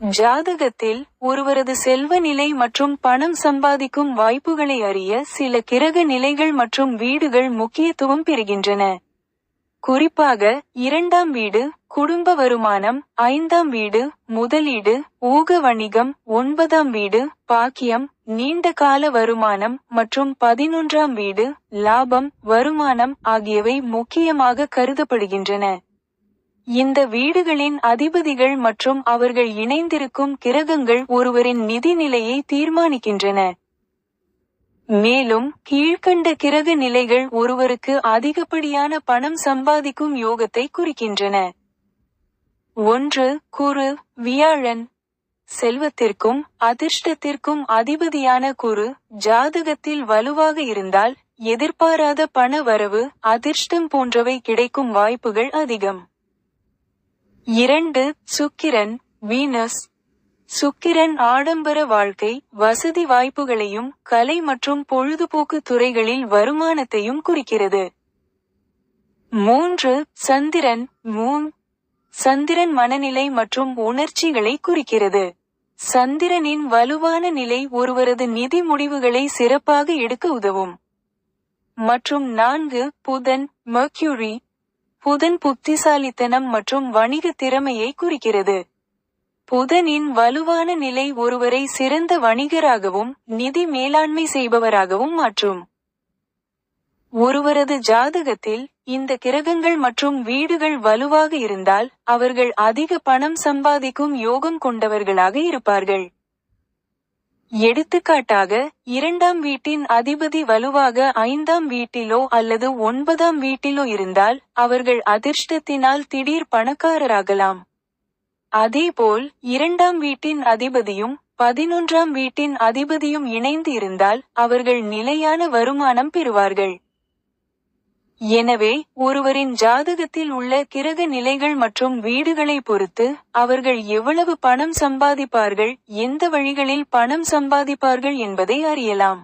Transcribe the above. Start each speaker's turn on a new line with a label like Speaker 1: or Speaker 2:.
Speaker 1: ஜாதகத்தில் ஒருவரது செல்வ நிலை மற்றும் பணம் சம்பாதிக்கும் வாய்ப்புகளை அறிய சில கிரக நிலைகள் மற்றும் வீடுகள் முக்கியத்துவம் பெறுகின்றன. குறிப்பாக 2ஆம் வீடு குடும்ப வருமானம், 5ஆம் வீடு முதலீடு, ஊக வணிகம், 9ஆம் வீடு பாக்கியம், நீண்ட கால வருமானம் மற்றும் 11ஆம் வீடு லாபம், வருமானம் ஆகியவை முக்கியமாக கருதப்படுகின்றன. இந்த வீடுகளின் அதிபதிகள் மற்றும் அவர்கள் இணைந்திருக்கும் கிரகங்கள் ஒருவரின் நிதி நிலையை தீர்மானிக்கின்றன. மேலும் கீழ்க்கண்ட கிரக நிலைகள் ஒருவருக்கு அதிகப்படியான பணம் சம்பாதிக்கும் யோகத்தை குறிக்கின்றன. 1. குரு, வியாழன். செல்வத்திற்கும் அதிர்ஷ்டத்திற்கும் அதிபதியான குரு ஜாதகத்தில் வலுவாக இருந்தால் எதிர்பாராத பண வரவு, அதிர்ஷ்டம் போன்றவை கிடைக்கும் வாய்ப்புகள் அதிகம். 2. சுக்கிரன், வீனஸ். சுக்கிரன் ஆடம்பர வாழ்க்கை, வசதி வாய்ப்புகளையும் கலை மற்றும் பொழுதுபோக்கு துறைகளில் வருமானத்தையும் குறிக்கிறது. 3. சந்திரன், மூன். சந்திரன் மனநிலை மற்றும் உணர்ச்சிகளை குறிக்கிறது. சந்திரனின் வலுவான நிலை ஒருவரது நிதி முடிவுகளை சிறப்பாக எடுக்க உதவும். மற்றும் 4. புதன், மெர்க்யூரி. புதன் புத்திசாலித்தனம் மற்றும் வணிக திறமையை குறிக்கிறது. புதனின் வலுவான நிலை ஒருவரை சிறந்த வணிகராகவும் நிதி மேலாண்மை செய்பவராகவும் மாற்றும். ஒருவரது ஜாதகத்தில் இந்த கிரகங்கள் மற்றும் வீடுகள் வலுவாக இருந்தால் அவர்கள் அதிக பணம் சம்பாதிக்கும் யோகம் கொண்டவர்களாக இருப்பார்கள். எடுத்துக்காட்டாக 2ஆம் வீட்டின் அதிபதி வலுவாக 5ஆம் வீட்டிலோ அல்லது 9ஆம் வீட்டிலோ இருந்தால் அவர்கள் அதிர்ஷ்டத்தினால் திடீர் பணக்காரராகலாம். அதேபோல் 2ஆம் வீட்டின் அதிபதியும் 11ஆம் வீட்டின் அதிபதியும் இணைந்து இருந்தால் அவர்கள் நிலையான வருமானம் பெறுவார்கள். எனவே ஒருவரின் ஜாதகத்தில் உள்ள கிரக நிலைகள் மற்றும் வீடுகளை பொறுத்து அவர்கள் எவ்வளவு பணம் சம்பாதிப்பார்கள், எந்த வழிகளில் பணம் சம்பாதிப்பார்கள் என்பதை அறியலாம்.